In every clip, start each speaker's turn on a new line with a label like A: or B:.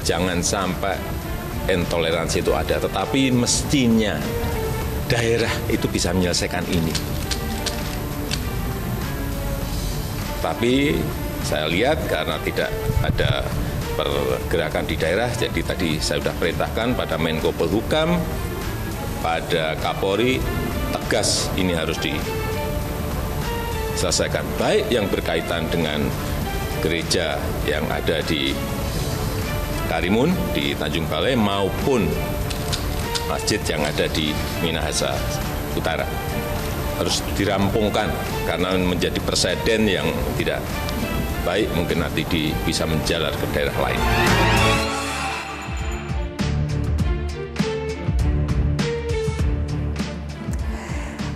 A: Jangan sampai intoleransi itu ada, tetapi mestinya daerah itu bisa menyelesaikan ini. Tapi saya lihat karena tidak ada pergerakan di daerah, jadi tadi saya sudah perintahkan pada Menko Polhukam, pada Kapolri, tegas ini harus diselesaikan. Baik yang berkaitan dengan gereja yang ada di Karimun, di Tanjung Balai, maupun masjid yang ada di Minahasa Utara. Harus dirampungkan karena menjadi presiden yang tidak baik, mungkin nanti bisa menjalar ke daerah lain.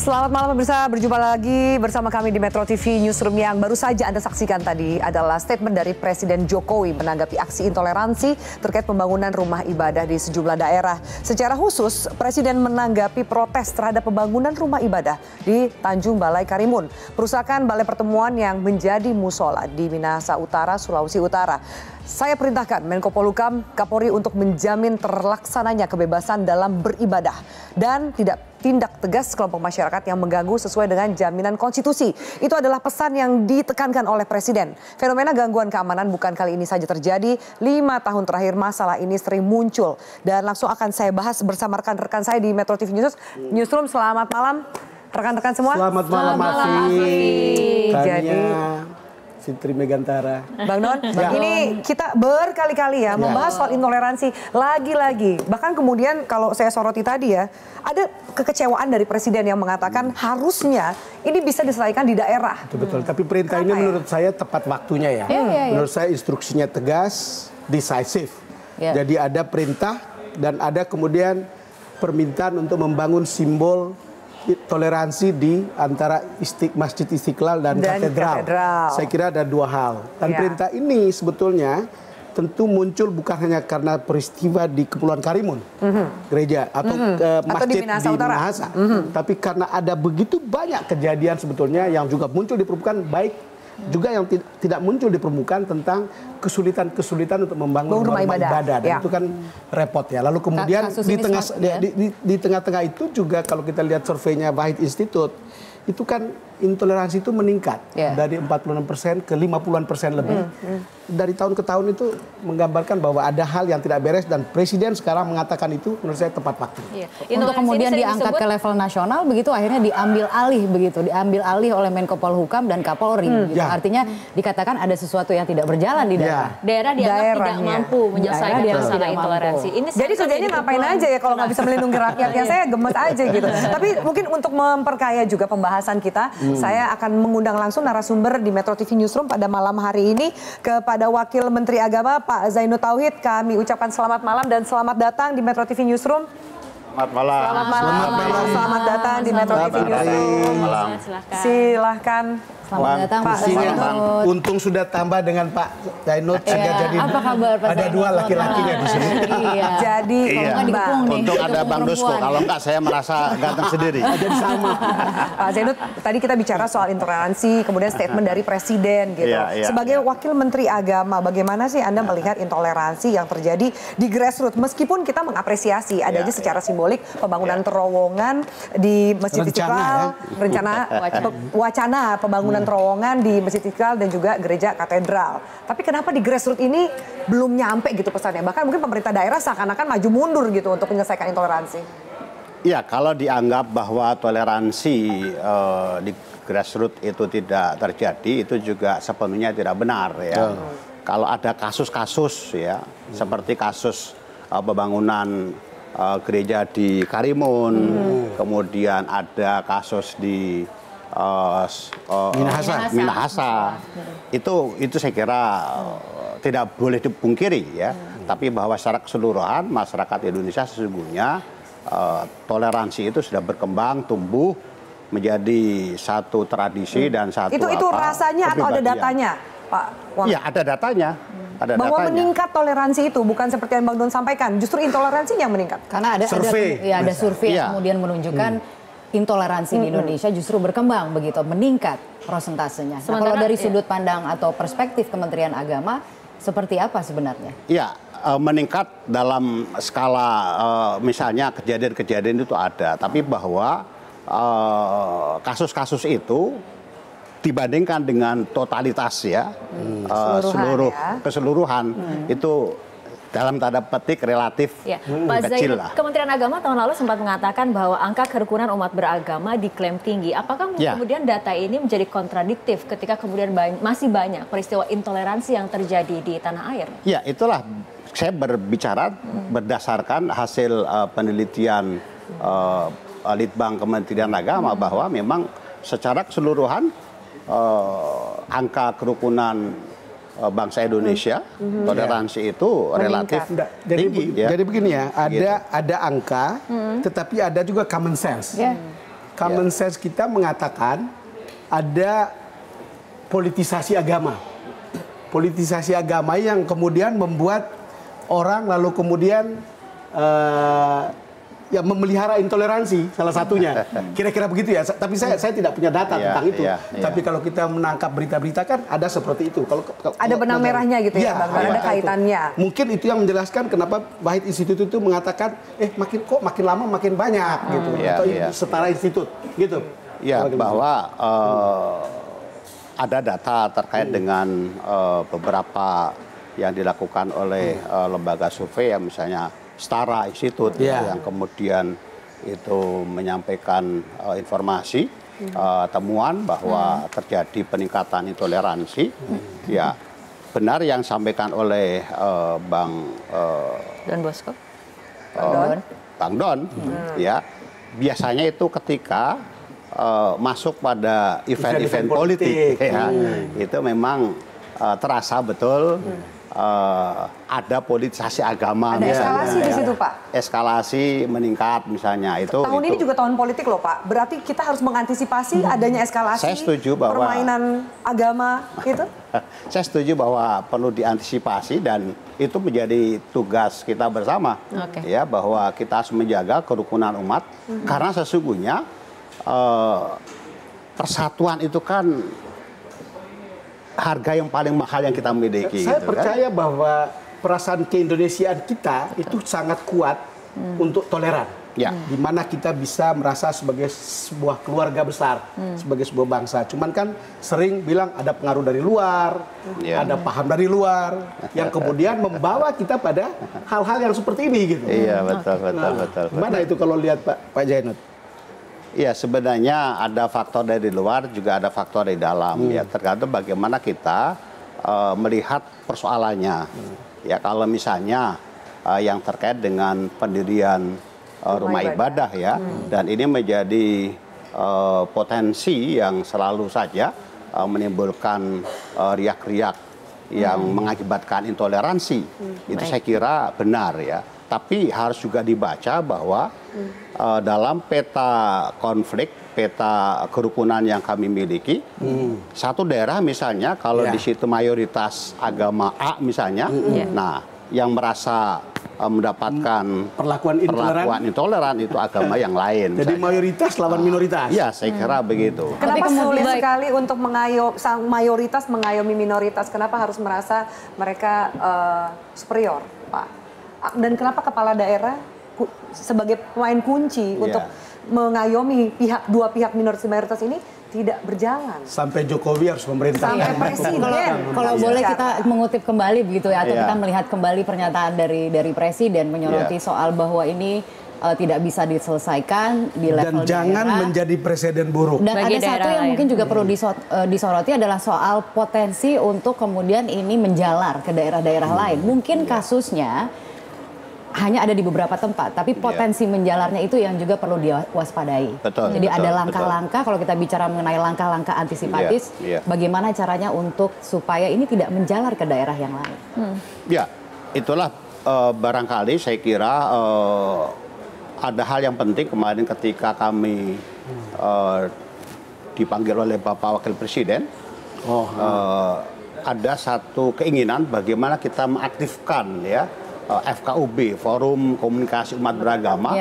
B: Selamat malam pemirsa, berjumpa lagi bersama kami di Metro TV Newsroom. Yang baru saja Anda saksikan tadi adalah statement dari Presiden Jokowi menanggapi aksi intoleransi terkait pembangunan rumah ibadah di sejumlah daerah. Secara khusus, Presiden menanggapi protes terhadap pembangunan rumah ibadah di Tanjung Balai Karimun, perusakan balai pertemuan yang menjadi musola di Minahasa Utara, Sulawesi Utara. Saya perintahkan Menko Polhukam, Kapolri untuk menjamin terlaksananya kebebasan dalam beribadah dan tidak tindak tegas kelompok masyarakat yang mengganggu sesuai dengan jaminan konstitusi. Itu adalah pesan yang ditekankan oleh Presiden. Fenomena gangguan keamanan bukan kali ini saja terjadi. 5 tahun terakhir masalah ini sering muncul. Dan langsung akan saya bahas bersama rekan-rekan saya di Metro TV Newsroom. Selamat malam rekan-rekan semua.
C: Selamat malam, Afi.
B: Jadi
C: Fitri Megantara.
B: Bang Non, ini kita berkali-kali ya membahas soal intoleransi lagi-lagi. Bahkan kemudian kalau saya soroti tadi ya, ada kekecewaan dari Presiden yang mengatakan harusnya ini bisa diselesaikan di daerah.
C: Betul, tapi perintah ini menurut saya tepat waktunya ya. Menurut saya instruksinya tegas, decisive. Jadi ada perintah dan ada kemudian permintaan untuk membangun simbol toleransi di antara Masjid Istiqlal dan katedral. Saya kira ada dua hal. Dan perintah ini sebetulnya tentu muncul bukan hanya karena peristiwa di Kepulauan Karimun, gereja atau masjid di Minahasa, tapi karena ada begitu banyak kejadian sebetulnya yang juga muncul di permukaan, baik juga yang tidak muncul di permukaan tentang kesulitan-kesulitan untuk membangun rumah ibadah. Dan itu kan repot ya. Lalu kemudian di tengah-tengah itu juga kalau kita lihat surveinya Wahid Institute, itu kan intoleransi itu meningkat dari 46% ke 50% lebih. Dari tahun ke tahun itu menggambarkan bahwa ada hal yang tidak beres dan Presiden sekarang mengatakan itu menurut saya tepat waktu.
D: Untuk kemudian diangkat ke level nasional begitu akhirnya diambil alih oleh Menko Polhukam dan Kapolri. Gitu. Artinya dikatakan ada sesuatu yang tidak berjalan di daerah.
E: Daerah dianggap tidak mampu menyelesaikan masalah intoleransi.
B: Jadi kerjanya ngapain aja ya kalau nggak bisa melindungi rakyatnya? Saya gemes aja gitu. Tapi mungkin untuk memperkaya juga pembahasan kita, saya akan mengundang langsung narasumber di Metro TV Newsroom pada malam hari ini kepada Wakil Menteri Agama Pak Zainud Tauhid. Kami ucapkan selamat malam dan selamat datang di Metro TV Newsroom.
F: Selamat malam.
B: Selamat datang di Metro TV Newsroom. Silahkan.
D: Selamat datang Pak Zainud.
C: Untung sudah tambah dengan Pak Zainud sudah jadi
D: apa kabar, Pak
C: ada dua laki-lakinya di sini.
B: Jadi
F: untung ada Bang Dusko, kalau enggak saya merasa ganteng sendiri.
C: Jadi sama.
B: Pak Zainud, tadi kita bicara soal intoleransi, kemudian statement dari Presiden gitu. Sebagai Wakil Menteri Agama, bagaimana sih Anda melihat intoleransi yang terjadi di grassroots? Meskipun kita mengapresiasi adanya secara simbolik pembangunan terowongan di Masjid Istiqlal, wacana pembangunan terowongan di Masjid Istiqlal dan juga gereja katedral. Tapi kenapa di grassroots ini belum nyampe gitu pesannya? Bahkan mungkin pemerintah daerah seakan-akan maju mundur gitu untuk menyelesaikan intoleransi.
F: Ya, kalau dianggap bahwa toleransi di grassroots itu tidak terjadi, itu juga sepenuhnya tidak benar ya. Kalau ada kasus-kasus ya, seperti kasus pembangunan gereja di Karimun, kemudian ada kasus di Minahasa. Itu saya kira tidak boleh dipungkiri ya. Tapi bahwa secara keseluruhan masyarakat Indonesia sesungguhnya toleransi itu sudah berkembang, tumbuh menjadi satu tradisi dan satu
B: itu rasanya atau ada datanya, Pak Wang?
F: Iya, ada datanya.
B: Bahwa meningkat toleransi itu bukan seperti yang Bang Don sampaikan, justru intoleransi yang meningkat.
D: Karena ada survei yang kemudian menunjukkan intoleransi di Indonesia justru berkembang begitu, meningkat prosentasenya. Nah, kalau dari sudut pandang atau perspektif Kementerian Agama, seperti apa sebenarnya?
F: Ya, meningkat dalam skala misalnya kejadian-kejadian itu ada, tapi bahwa kasus-kasus itu dibandingkan dengan totalitas ya, keseluruhan itu dalam tanda petik relatif
E: Pak
F: kecil
E: Zainur,
F: lah.
E: Kementerian Agama tahun lalu sempat mengatakan bahwa angka kerukunan umat beragama diklaim tinggi. Apakah kemudian data ini menjadi kontradiktif ketika kemudian masih banyak peristiwa intoleransi yang terjadi di tanah air?
F: Ya, itulah saya berbicara berdasarkan hasil penelitian Litbang Kementerian Agama bahwa memang secara keseluruhan angka kerukunan bangsa Indonesia, toleransi itu relatif tinggi.
C: Jadi begini ya, ada angka, tetapi ada juga common sense. Common sense kita mengatakan ada politisasi agama. Politisasi agama yang kemudian membuat orang lalu kemudian ya memelihara intoleransi salah satunya. Kira-kira begitu ya. Tapi saya tidak punya data tentang itu. Tapi kalau kita menangkap berita-berita kan ada seperti itu. Kalau
B: ada benang merahnya gitu ya, Bang. Ada kaitannya.
C: Mungkin itu yang menjelaskan kenapa Wahid Institute itu mengatakan makin lama makin banyak gitu. Atau setara institut gitu.
F: Ya, bahwa ada data terkait dengan beberapa yang dilakukan oleh lembaga survei yang misalnya Setara Institut yang kemudian itu menyampaikan informasi temuan bahwa terjadi peningkatan intoleransi. Ya, benar yang disampaikan oleh Bang
E: Don Bosco,
F: Bang Don, ya biasanya itu ketika masuk pada event-event politik, ya, itu memang terasa betul. Ada politisasi agama,
B: ada eskalasi di situ, Pak.
F: Eskalasi meningkat misalnya itu.
B: Tahun ini juga tahun politik loh, Pak. Berarti kita harus mengantisipasi adanya eskalasi.
F: Saya setuju bahwa
B: permainan agama gitu.
F: Saya setuju bahwa perlu diantisipasi dan itu menjadi tugas kita bersama, ya, bahwa kita harus menjaga kerukunan umat karena sesungguhnya persatuan itu kan harga yang paling mahal yang kita miliki.
C: Saya
F: gitu,
C: percaya bahwa perasaan keindonesiaan kita itu sangat kuat untuk toleran. Di mana kita bisa merasa sebagai sebuah keluarga besar, sebagai sebuah bangsa. Cuman kan sering bilang ada pengaruh dari luar, ada paham dari luar, yang kemudian membawa kita pada hal-hal yang seperti ini gitu.
F: Iya, betul.
C: Gimana itu kalau lihat Pak Zainur?
F: Ya, sebenarnya ada faktor dari luar, juga ada faktor dari dalam. Ya, tergantung bagaimana kita melihat persoalannya. Ya, kalau misalnya yang terkait dengan pendirian rumah ibadah, ya, dan ini menjadi potensi yang selalu saja menimbulkan riak-riak yang mengakibatkan intoleransi. Itu saya kira benar, ya. Tapi harus juga dibaca bahwa dalam peta konflik, peta kerukunan yang kami miliki, satu daerah misalnya kalau di situ mayoritas agama A misalnya, nah yang merasa mendapatkan perlakuan intoleran itu agama yang lain.
C: Jadi mayoritas lawan minoritas.
F: Iya, saya kira begitu.
B: Kenapa sulit sekali untuk mayoritas mengayomi minoritas? Kenapa harus merasa mereka superior, Pak? Dan kenapa kepala daerah sebagai pemain kunci untuk mengayomi dua pihak minoritas ini tidak berjalan? Sampai
C: Jokowi harus memerintah.
B: Sampai presiden.
D: Kalau boleh kita mengutip kembali begitu ya, atau kita melihat kembali pernyataan dari presiden menyoroti soal bahwa ini tidak bisa diselesaikan di level
C: dan jangan
D: daerah.
C: Menjadi presiden buruk.
D: Dan ada satu yang mungkin juga perlu disoroti adalah soal potensi untuk kemudian ini menjalar ke daerah-daerah lain. Mungkin kasusnya hanya ada di beberapa tempat, tapi potensi menjalarnya itu yang juga perlu diwaspadai. Jadi ada langkah-langkah, kalau kita bicara mengenai langkah-langkah antisipatif, bagaimana caranya untuk supaya ini tidak menjalar ke daerah yang lain.
F: Ya, itulah barangkali saya kira ada hal yang penting kemarin ketika kami dipanggil oleh Bapak Wakil Presiden, ada satu keinginan bagaimana kita mengaktifkan FKUB, Forum Komunikasi Umat Beragama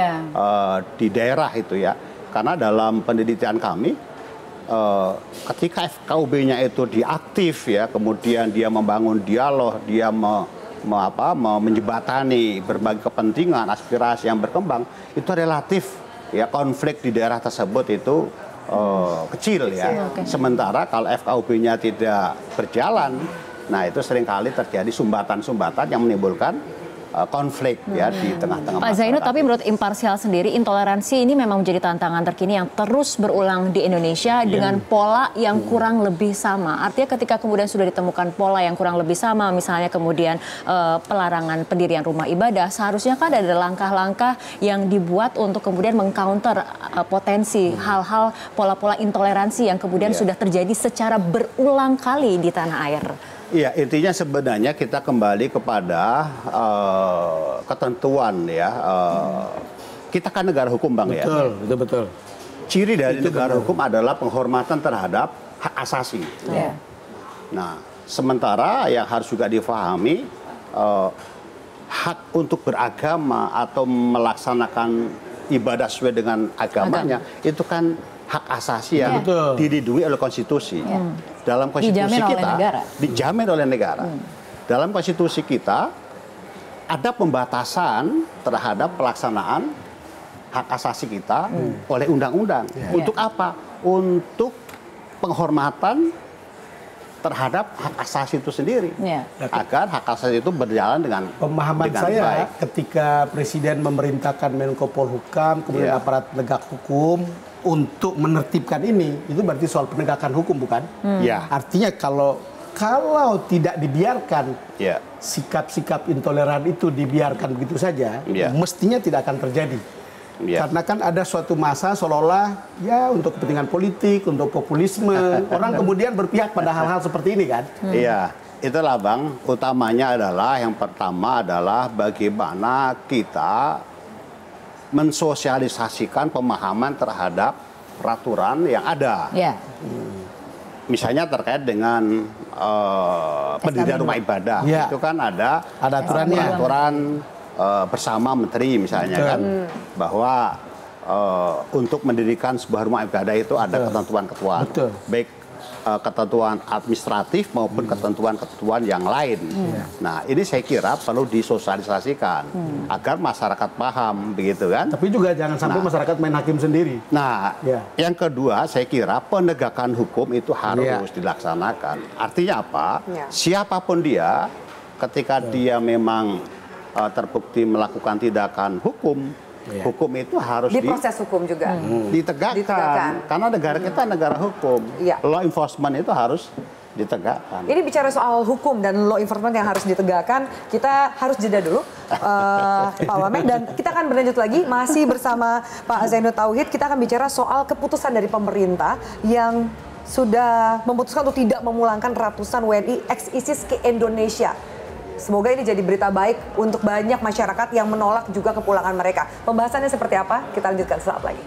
F: di daerah itu ya. Karena dalam penelitian kami, ketika FKUB-nya itu diaktif ya, kemudian dia membangun dialog, dia menjembatani berbagai kepentingan, aspirasi yang berkembang, itu relatif ya konflik di daerah tersebut itu kecil ya. Sementara kalau FKUB-nya tidak berjalan, nah itu seringkali terjadi sumbatan-sumbatan yang menimbulkan konflik ya di tengah-tengah
E: Pak Zainul, tapi menurut imparsial sendiri, intoleransi ini memang menjadi tantangan terkini yang terus berulang di Indonesia dengan pola yang kurang lebih sama. Artinya ketika kemudian sudah ditemukan pola yang kurang lebih sama, misalnya kemudian pelarangan pendirian rumah ibadah, seharusnya kan ada langkah-langkah yang dibuat untuk kemudian mengcounter potensi hal-hal pola-pola intoleransi yang kemudian sudah terjadi secara berulang kali di tanah air.
F: Iya, intinya sebenarnya kita kembali kepada ketentuan ya. Kita kan negara hukum, Bang, ya.
C: Betul.
F: Ciri dari negara hukum adalah penghormatan terhadap hak asasi. Nah, sementara yang harus juga difahami hak untuk beragama atau melaksanakan ibadah sesuai dengan agamanya itu kan hak asasi yang dilindungi oleh konstitusi. Dalam konstitusi kita dijamin oleh negara. Dalam konstitusi kita ada pembatasan terhadap pelaksanaan hak asasi kita oleh undang-undang. Untuk apa? Untuk penghormatan terhadap hak asasi itu sendiri. Agar hak asasi itu berjalan dengan
C: pemahaman
F: dengan
C: saya
F: baik.
C: Ketika Presiden memerintahkan Menko Polhukam, kemudian aparat penegak hukum untuk menertibkan ini, itu berarti soal penegakan hukum, bukan? Artinya kalau tidak dibiarkan sikap-sikap intoleran itu dibiarkan begitu saja, mestinya tidak akan terjadi. Karena kan ada suatu masa seolah-olah ya untuk kepentingan politik, untuk populisme, orang kemudian berpihak pada hal-hal seperti ini kan?
F: Iya, itulah Bang. Utamanya adalah yang pertama adalah bagaimana kita mensosialisasikan pemahaman terhadap peraturan yang ada. Misalnya terkait dengan pendirian rumah ibadah, itu kan ada aturan bersama menteri misalnya kan, bahwa untuk mendirikan sebuah rumah ibadah itu ada ketentuan-ketentuan, baik ketentuan administratif maupun ketentuan-ketentuan yang lain. Nah, ini saya kira perlu disosialisasikan agar masyarakat paham, begitu kan?
C: Tapi juga jangan sampai masyarakat main hakim sendiri.
F: Nah, yang kedua saya kira penegakan hukum itu harus dilaksanakan. Artinya apa? Siapapun dia, ketika dia memang terbukti melakukan tindakan hukum, hukum itu harus
B: diproses hukum juga
F: ditegakkan. Karena negara kita negara hukum. Law enforcement itu harus ditegakkan.
B: Ini bicara soal hukum dan law enforcement yang harus ditegakkan, kita harus jeda dulu, Pak Wamek, dan kita akan berlanjut lagi masih bersama Pak Zainul Tauhid. Kita akan bicara soal keputusan dari pemerintah yang sudah memutuskan untuk tidak memulangkan ratusan WNI ex-ISIS ke Indonesia. Semoga ini jadi berita baik untuk banyak masyarakat yang menolak juga kepulangan mereka. Pembahasannya seperti apa? Kita lanjutkan sesaat lagi.